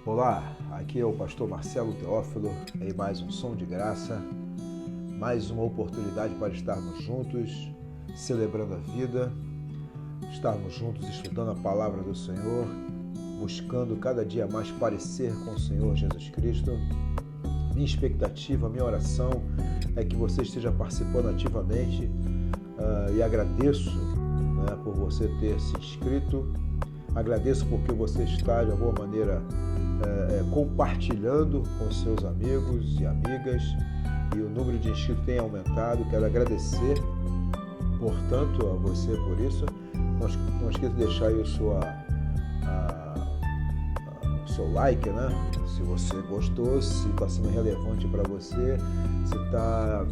Olá, aqui é o pastor Marcelo Teófilo em mais um Som de Graça, mais uma oportunidade para estarmos juntos, celebrando a vida, estarmos juntos estudando a palavra do Senhor, buscando cada dia mais parecer com o Senhor Jesus Cristo. Minha expectativa, minha oração é que você esteja participando ativamente e agradeço por você ter se inscrito, agradeço porque você está de alguma maneira compartilhando com seus amigos e amigas e o número de inscritos tem aumentado. Quero agradecer, portanto, a você por isso. Não esqueça de deixar aí o seu like, né? Se você gostou, se está sendo relevante para você, se está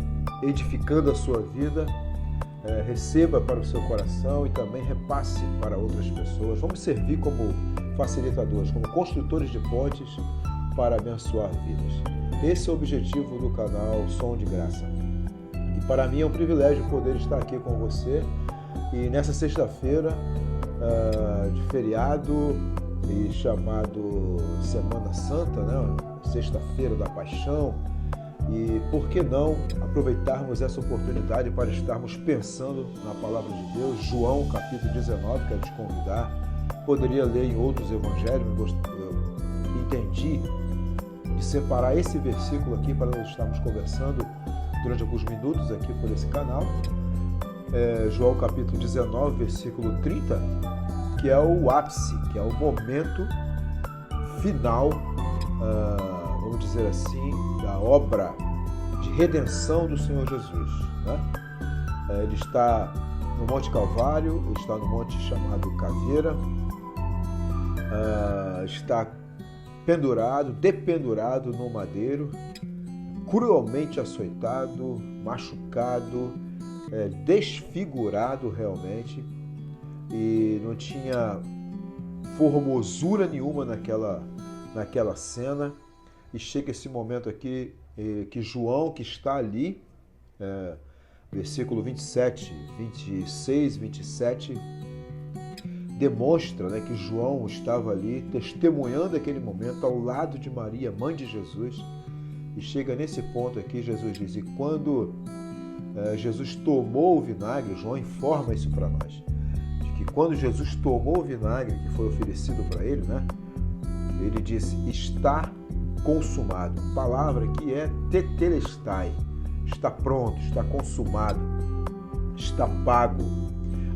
edificando a sua vida, receba para o seu coração e também repasse para outras pessoas. Vamos servir como facilitadores, como construtores de pontes para abençoar vidas. Esse é o objetivo do canal Som de Graça. E para mim é um privilégio poder estar aqui com você. E nessa sexta-feira de feriado e chamado Semana Santa, né? Sexta-feira da Paixão, e por que não aproveitarmos essa oportunidade para estarmos pensando na Palavra de Deus. João capítulo 19, quero te convidar. Poderia ler em outros evangelhos, eu entendi de separar esse versículo aqui para nós estarmos conversando durante alguns minutos aqui por esse canal. João capítulo 19, versículo 30, que é o ápice, que é o momento final, vamos dizer assim, da obra de redenção do Senhor Jesus, né? Ele está no Monte Calvário, ele está no monte chamado Caveira, está dependurado no madeiro, cruelmente açoitado, machucado, desfigurado realmente, e não tinha formosura nenhuma naquela cena. E chega esse momento aqui que João, que está ali, versículo 27, 26, 27, demonstra, que João estava ali testemunhando aquele momento ao lado de Maria, mãe de Jesus. E chega nesse ponto aqui, Jesus diz, e quando Jesus tomou o vinagre, João informa isso para nós, de que quando Jesus tomou o vinagre que foi oferecido para ele, ele disse, está consumado. Palavra que é tetelestai, está pronto, está consumado, está pago.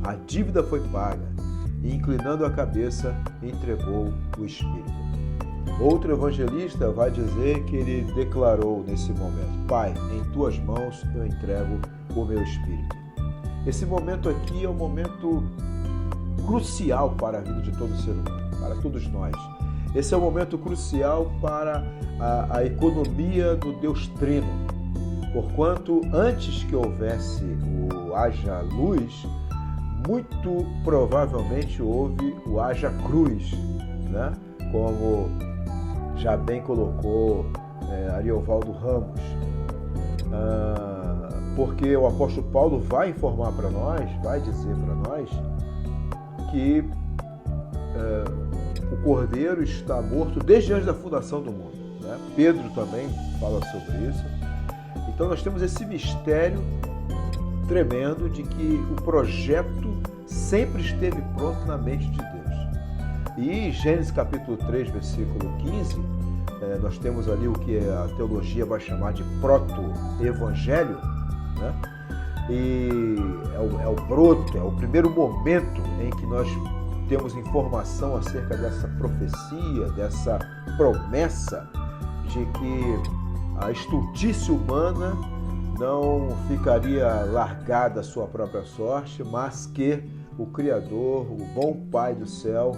A dívida foi paga. E inclinando a cabeça, entregou o Espírito. Outro evangelista vai dizer que ele declarou nesse momento, Pai, em tuas mãos eu entrego o meu Espírito. Esse momento aqui é um momento crucial para a vida de todo ser humano, para todos nós. Esse é um momento crucial para a economia do Deus Trino. Porquanto, antes que houvesse o haja luz, muito provavelmente houve o haja cruz, né? Como já bem colocou Ariovaldo Ramos. Porque o apóstolo Paulo vai informar para nós, vai dizer para nós, que o Cordeiro está morto desde antes da fundação do mundo, né? Pedro também fala sobre isso. Então nós temos esse mistério tremendo de que o projeto sempre esteve pronto na mente de Deus. E Gênesis capítulo 3, versículo 15, nós temos ali o que a teologia vai chamar de proto-evangelho, né? E é o broto, é o primeiro momento em que nós temos informação acerca dessa profecia, dessa promessa de que a estultícia humana não ficaria largada à sua própria sorte, mas que o Criador, o bom Pai do céu,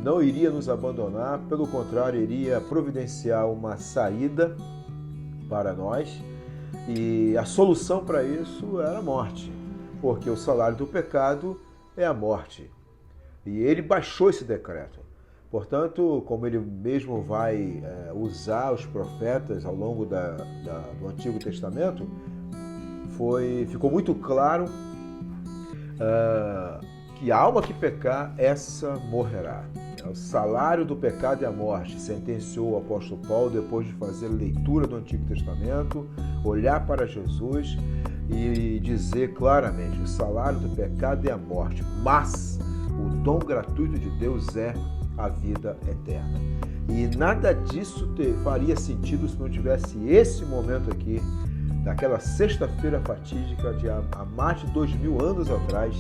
não iria nos abandonar, pelo contrário, iria providenciar uma saída para nós. E a solução para isso era a morte, porque o salário do pecado é a morte. E ele baixou esse decreto. Portanto, como ele mesmo vai usar os profetas ao longo do Antigo Testamento, ficou muito claro que a alma que pecar, essa morrerá. O salário do pecado é a morte, sentenciou o apóstolo Paulo depois de fazer a leitura do Antigo Testamento, olhar para Jesus e dizer claramente: o salário do pecado é a morte, mas o dom gratuito de Deus é a vida eterna. E nada disso faria sentido se não tivesse esse momento aqui, daquela sexta-feira fatídica de há mais de 2000 anos atrás,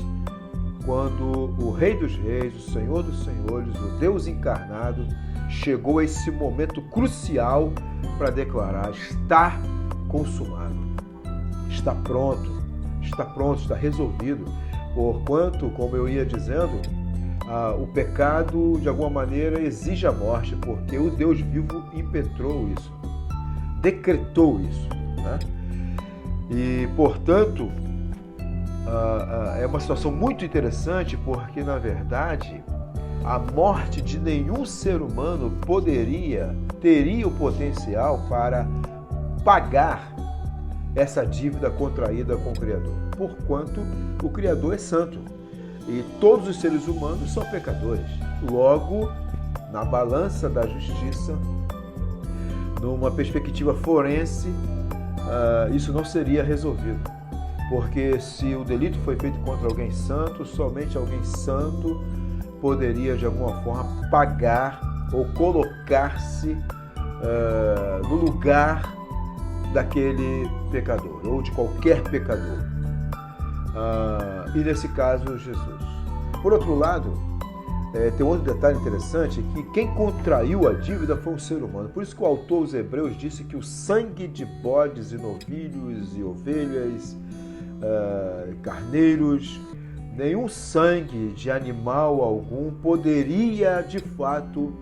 quando o Rei dos Reis, o Senhor dos Senhores, o Deus encarnado, chegou a esse momento crucial para declarar: está consumado, está pronto, está resolvido. Porquanto, como eu ia dizendo, o pecado de alguma maneira exige a morte, porque o Deus vivo impetrou isso, decretou isso, né? E, portanto, é uma situação muito interessante, porque, na verdade, a morte de nenhum ser humano teria o potencial para pagar essa dívida contraída com o Criador, porquanto o Criador é santo e todos os seres humanos são pecadores. Logo, na balança da justiça, numa perspectiva forense, isso não seria resolvido. Porque se o delito foi feito contra alguém santo, somente alguém santo poderia, de alguma forma, pagar ou colocar-se no lugar daquele pecador, ou de qualquer pecador. E nesse caso, Jesus. Por outro lado, tem outro detalhe interessante, que quem contraiu a dívida foi um ser humano. Por isso que o autor aos Hebreus disse que o sangue de bodes e novilhos e ovelhas, carneiros, nenhum sangue de animal algum poderia de fato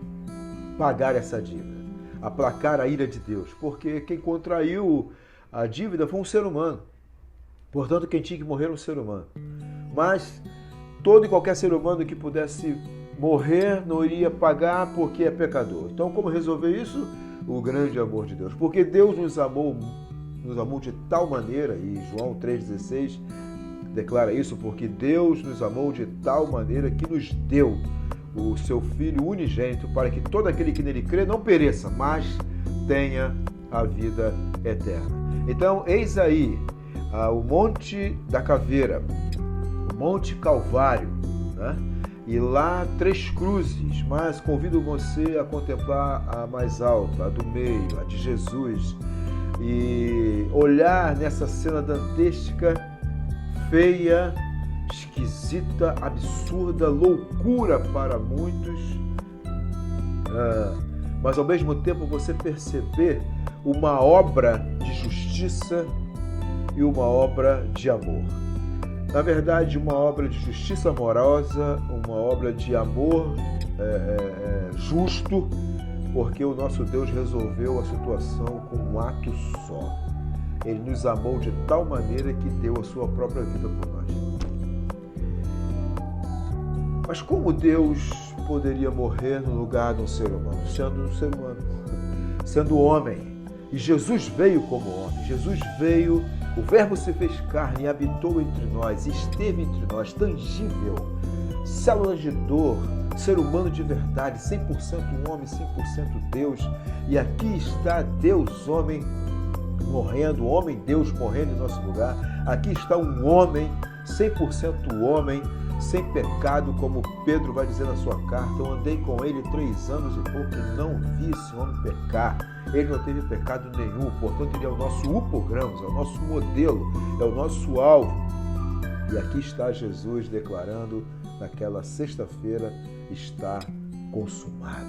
pagar essa dívida, aplacar a ira de Deus, porque quem contraiu a dívida foi um ser humano. Portanto, quem tinha que morrer era um ser humano. Mas todo e qualquer ser humano que pudesse morrer não iria pagar, porque é pecador. Então, como resolver isso? O grande amor de Deus. Porque Deus nos amou de tal maneira, e João 3,16 declara isso, porque Deus nos amou de tal maneira que nos deu o seu Filho unigênito, para que todo aquele que nele crê não pereça, mas tenha a vida eterna. Então, eis aí o Monte da Caveira, o Monte Calvário, né? E lá 3 cruzes, mas convido você a contemplar a mais alta, a do meio, a de Jesus, e olhar nessa cena dantesca, feia, esquisita, absurda, loucura para muitos, mas ao mesmo tempo você perceber uma obra de justiça e uma obra de amor. Na verdade, uma obra de justiça amorosa, uma obra de amor justo, porque o nosso Deus resolveu a situação com um ato só. Ele nos amou de tal maneira que deu a sua própria vida por nós. Mas como Deus poderia morrer no lugar de um ser humano, sendo um ser humano, sendo homem? E Jesus veio como homem. Jesus veio, o Verbo se fez carne e habitou entre nós, esteve entre nós, tangível, células de dor, ser humano de verdade, 100% homem, 100% Deus. E aqui está Deus, homem, morrendo, homem-Deus morrendo em nosso lugar. Aqui está um homem, 100% homem, sem pecado, como Pedro vai dizer na sua carta. Eu andei com ele 3 anos e pouco e não vi esse homem pecar. Ele não teve pecado nenhum, portanto ele é o nosso upogramos, é o nosso modelo, é o nosso alvo. E aqui está Jesus declarando naquela sexta-feira: está consumado,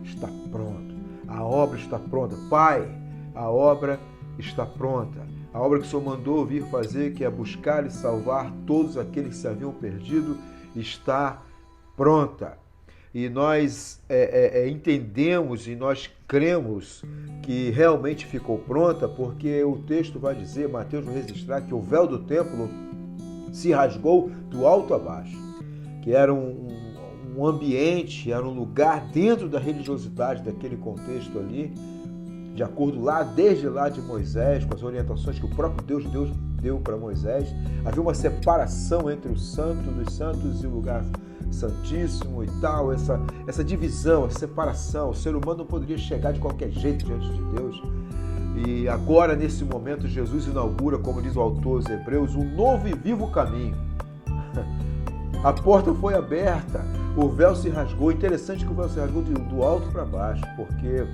está pronto, a obra está pronta. Pai, a obra está pronta. A obra que o Senhor mandou vir fazer, que é buscar e salvar todos aqueles que se haviam perdido, está pronta. E nós entendemos e nós cremos que realmente ficou pronta, porque o texto vai dizer, Mateus vai registrar, que o véu do templo se rasgou do alto a baixo, que era um ambiente, era um lugar dentro da religiosidade daquele contexto ali, de acordo desde lá de Moisés, com as orientações que o próprio Deus deu para Moisés. Havia uma separação entre o santo dos santos e o lugar Santíssimo e tal, essa divisão, essa separação. O ser humano não poderia chegar de qualquer jeito diante de Deus. E agora, nesse momento, Jesus inaugura, como diz o autor aos Hebreus, um novo e vivo caminho. A porta foi aberta, o véu se rasgou. Interessante que o véu se rasgou do alto para baixo, porque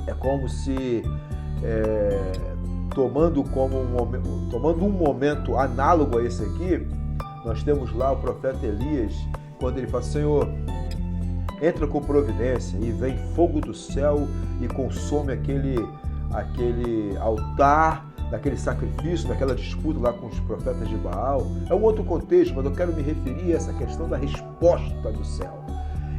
é como se, tomando um momento análogo a esse aqui, nós temos lá o profeta Elias, quando ele fala: Senhor, entra com providência, e vem fogo do céu e consome aquele altar, daquele sacrifício, daquela disputa lá com os profetas de Baal. É um outro contexto, mas eu quero me referir a essa questão da resposta do céu,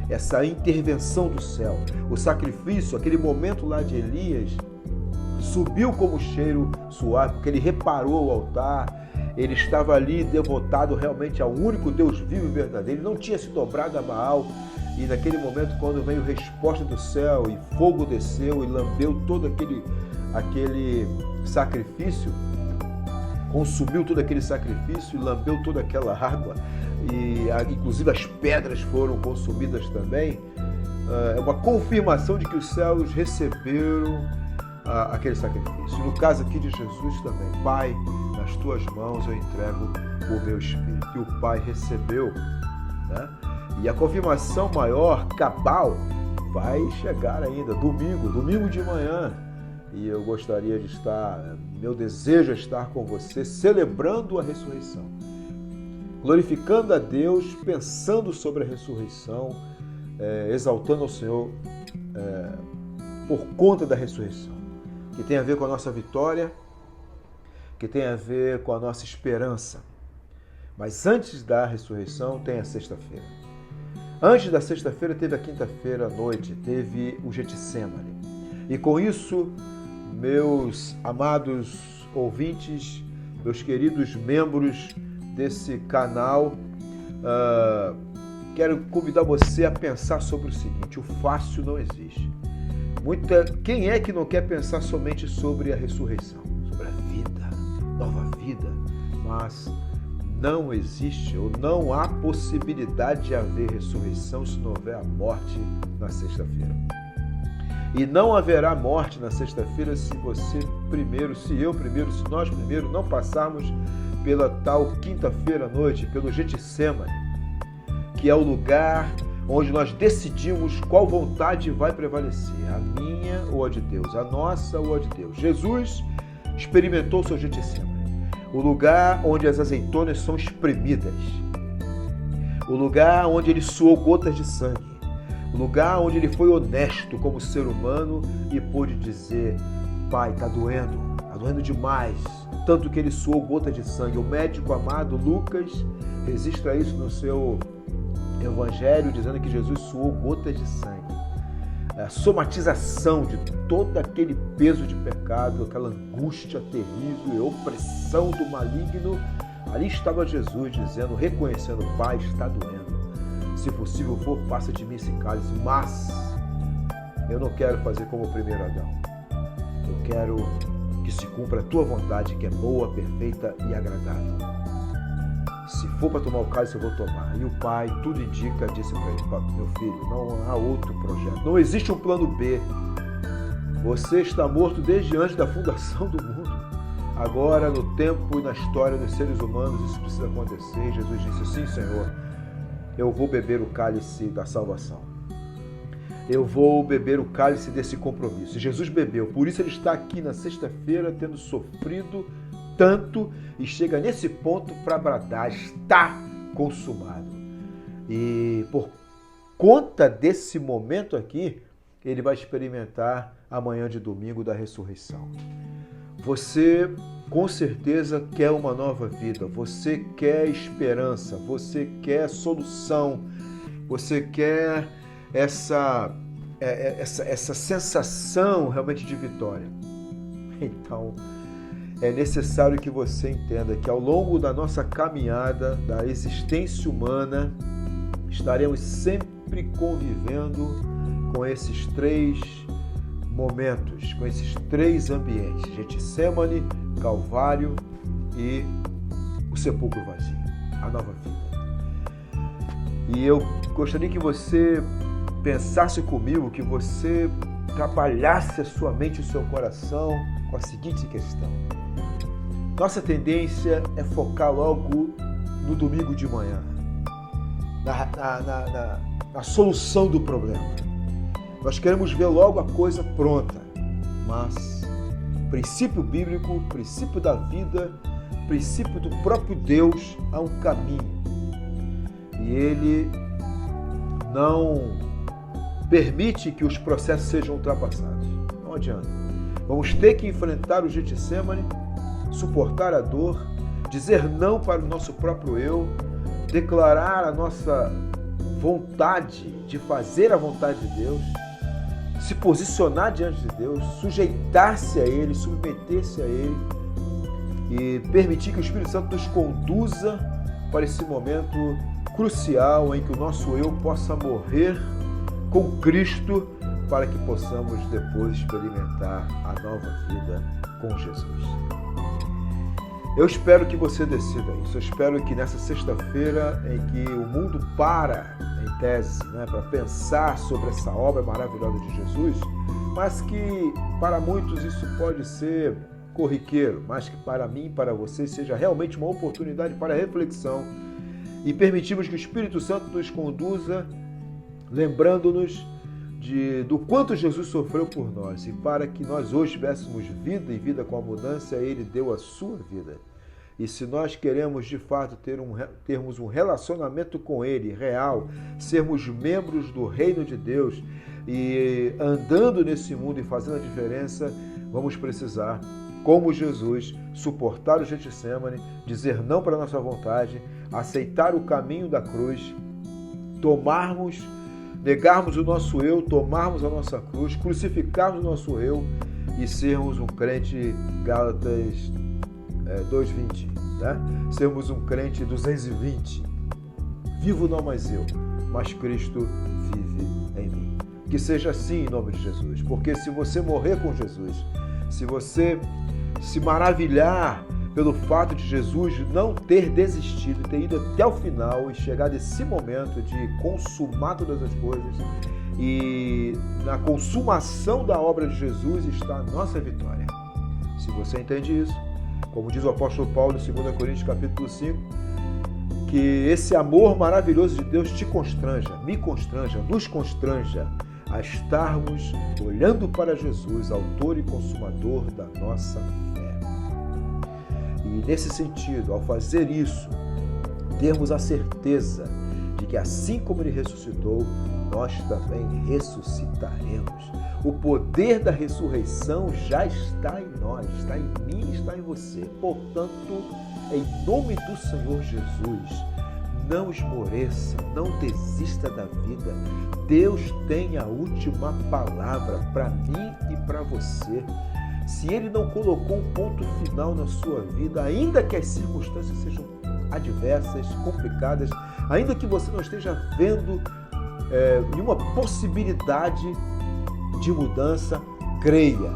essa intervenção do céu. O sacrifício, aquele momento lá de Elias, subiu como cheiro suave, porque ele reparou o altar, ele estava ali devotado realmente ao único Deus vivo e verdadeiro, ele não tinha se dobrado a Baal. E naquele momento, quando veio resposta do céu e fogo desceu e lambeu todo aquele sacrifício, consumiu todo aquele sacrifício e lambeu toda aquela água, e inclusive as pedras foram consumidas também, é uma confirmação de que os céus receberam aquele sacrifício. No caso aqui de Jesus também: Pai, nas tuas mãos eu entrego o meu espírito. E o Pai recebeu, né? E a confirmação maior, cabal, vai chegar ainda, domingo de manhã. E eu gostaria de estar, meu desejo é estar com você, celebrando a ressurreição, glorificando a Deus, pensando sobre a ressurreição, exaltando ao Senhor por conta da ressurreição, que tem a ver com a nossa vitória, que tem a ver com a nossa esperança. Mas antes da ressurreição tem a sexta-feira. Antes da sexta-feira teve a quinta-feira à noite, teve o Getsemane. E com isso, meus amados ouvintes, meus queridos membros desse canal, quero convidar você a pensar sobre o seguinte: o fácil não existe. Quem é que não quer pensar somente sobre a ressurreição, sobre a vida, nova vida? Mas não existe ou não há possibilidade de haver ressurreição se não houver a morte na sexta-feira. E não haverá morte na sexta-feira se eu primeiro, se nós primeiro não passarmos pela tal quinta-feira à noite, pelo Getsemane, que é o lugar onde nós decidimos qual vontade vai prevalecer, a minha ou a de Deus, a nossa ou a de Deus. Jesus experimentou o seu Getsemane, o lugar onde as azeitonas são espremidas, o lugar onde ele suou gotas de sangue, o lugar onde ele foi honesto como ser humano e pôde dizer: Pai, está doendo demais, tanto que ele suou gotas de sangue. O médico amado Lucas registra isso no seu evangelho, dizendo que Jesus suou gotas de sangue. A somatização de todo aquele peso de pecado, aquela angústia terrível e opressão do maligno, ali estava Jesus dizendo, reconhecendo: Pai, está doendo. Se possível for, passa de mim esse cálice, mas eu não quero fazer como o primeiro Adão. Eu quero que se cumpra a tua vontade, que é boa, perfeita e agradável. Se for para tomar o cálice, eu vou tomar. E o pai, tudo indica, disse para ele: meu filho, não há outro projeto. Não existe um plano B. Você está morto desde antes da fundação do mundo. Agora, no tempo e na história dos seres humanos, isso precisa acontecer. Jesus disse: sim, Senhor, eu vou beber o cálice da salvação. Eu vou beber o cálice desse compromisso. E Jesus bebeu. Por isso ele está aqui na sexta-feira, tendo sofrido tanto, e chega nesse ponto para bradar: está consumado. E por conta desse momento aqui, ele vai experimentar a manhã de domingo da ressurreição. Você com certeza quer uma nova vida, você quer esperança, você quer solução, você quer essa sensação realmente de vitória. Então, é necessário que você entenda que ao longo da nossa caminhada, da existência humana, estaremos sempre convivendo com esses três momentos, com esses três ambientes: Getsemane, Calvário e o sepulcro vazio, a nova vida. E eu gostaria que você pensasse comigo, que você trabalhasse a sua mente e o seu coração com a seguinte questão. Nossa tendência é focar logo no domingo de manhã, na solução do problema. Nós queremos ver logo a coisa pronta, mas princípio bíblico, princípio da vida, princípio do próprio Deus, há um caminho. E Ele não permite que os processos sejam ultrapassados. Não adianta. Vamos ter que enfrentar o Getsemane, suportar a dor, dizer não para o nosso próprio eu, declarar a nossa vontade de fazer a vontade de Deus, se posicionar diante de Deus, sujeitar-se a Ele, submeter-se a Ele e permitir que o Espírito Santo nos conduza para esse momento crucial em que o nosso eu possa morrer com Cristo para que possamos depois experimentar a nova vida com Jesus. Eu espero que você decida isso. Eu espero que nessa sexta-feira em que o mundo para, em tese, para pensar sobre essa obra maravilhosa de Jesus, mas que para muitos isso pode ser corriqueiro, mas que para mim e para você seja realmente uma oportunidade para reflexão e permitirmos que o Espírito Santo nos conduza, lembrando-nos do quanto Jesus sofreu por nós, e para que nós hoje tivéssemos vida e vida com abundância, Ele deu a sua vida. E se nós queremos de fato termos um relacionamento com Ele real, sermos membros do reino de Deus e andando nesse mundo e fazendo a diferença, vamos precisar, como Jesus, suportar o Getsemane, dizer não para a nossa vontade, aceitar o caminho da cruz, negarmos o nosso eu, tomarmos a nossa cruz, crucificarmos o nosso eu e sermos um crente, Gálatas 2:20, sermos um crente 220. Vivo não mais eu, mas Cristo vive em mim. Que seja assim em nome de Jesus, porque se você morrer com Jesus, se você se maravilhar pelo fato de Jesus não ter desistido, ter ido até o final e chegar nesse momento de consumar todas as coisas, e na consumação da obra de Jesus está a nossa vitória. Se você entende isso, como diz o apóstolo Paulo em 2 Coríntios capítulo 5, que esse amor maravilhoso de Deus te constranja, me constranja, nos constranja a estarmos olhando para Jesus, autor e consumador da nossa fé. E nesse sentido, ao fazer isso, termos a certeza de que assim como Ele ressuscitou, nós também ressuscitaremos. O poder da ressurreição já está em nós, está em mim, está em você. Portanto, em nome do Senhor Jesus, não esmoreça, não desista da vida. Deus tem a última palavra para mim e para você. Se Ele não colocou um ponto final na sua vida, ainda que as circunstâncias sejam adversas, complicadas, ainda que você não esteja vendo nenhuma possibilidade de mudança, creia.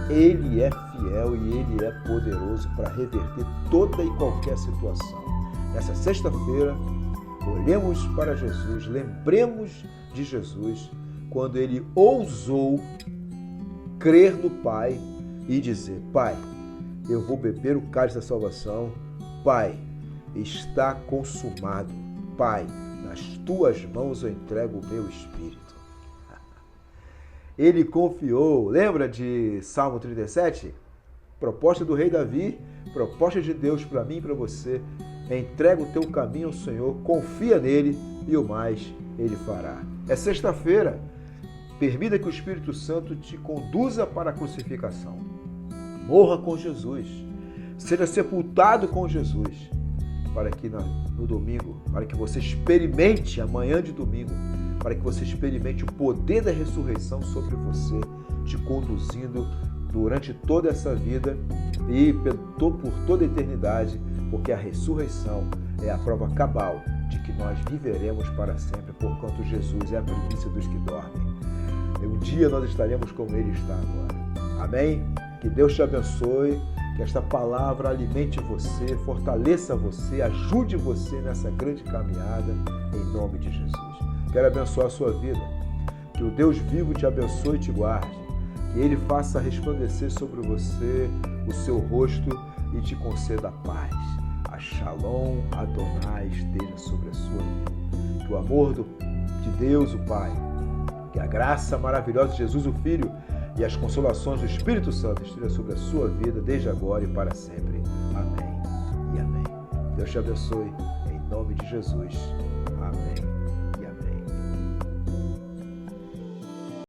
Ele é fiel e Ele é poderoso para reverter toda e qualquer situação. Nessa sexta-feira, olhemos para Jesus, lembremos de Jesus, quando Ele ousou crer no Pai e dizer: Pai, eu vou beber o cálice da salvação. Pai, está consumado. Pai, nas Tuas mãos eu entrego o meu espírito. Ele confiou. Lembra de Salmo 37? Proposta do rei Davi, proposta de Deus para mim e para você. Entrega o teu caminho ao Senhor, confia nele e o mais Ele fará. É sexta-feira. Permita que o Espírito Santo te conduza para a crucificação. Morra com Jesus. Seja sepultado com Jesus. Para que no domingo, para que você experimente amanhã de domingo, para que você experimente o poder da ressurreição sobre você, te conduzindo durante toda essa vida e por toda a eternidade, porque a ressurreição é a prova cabal de que nós viveremos para sempre, porquanto Jesus é a primícia dos que dormem. Um dia nós estaremos como Ele está agora. Amém? Que Deus te abençoe, que esta palavra alimente você, fortaleça você, ajude você nessa grande caminhada em nome de Jesus. Quero abençoar a sua vida. Que o Deus vivo te abençoe e te guarde. Que Ele faça resplandecer sobre você o seu rosto e te conceda paz. A Shalom Adonai esteja sobre a sua vida. Que o amor de Deus, o Pai, que a graça maravilhosa de Jesus, o Filho, e as consolações do Espírito Santo estejam sobre a sua vida, desde agora e para sempre. Amém e amém. Deus te abençoe, em nome de Jesus.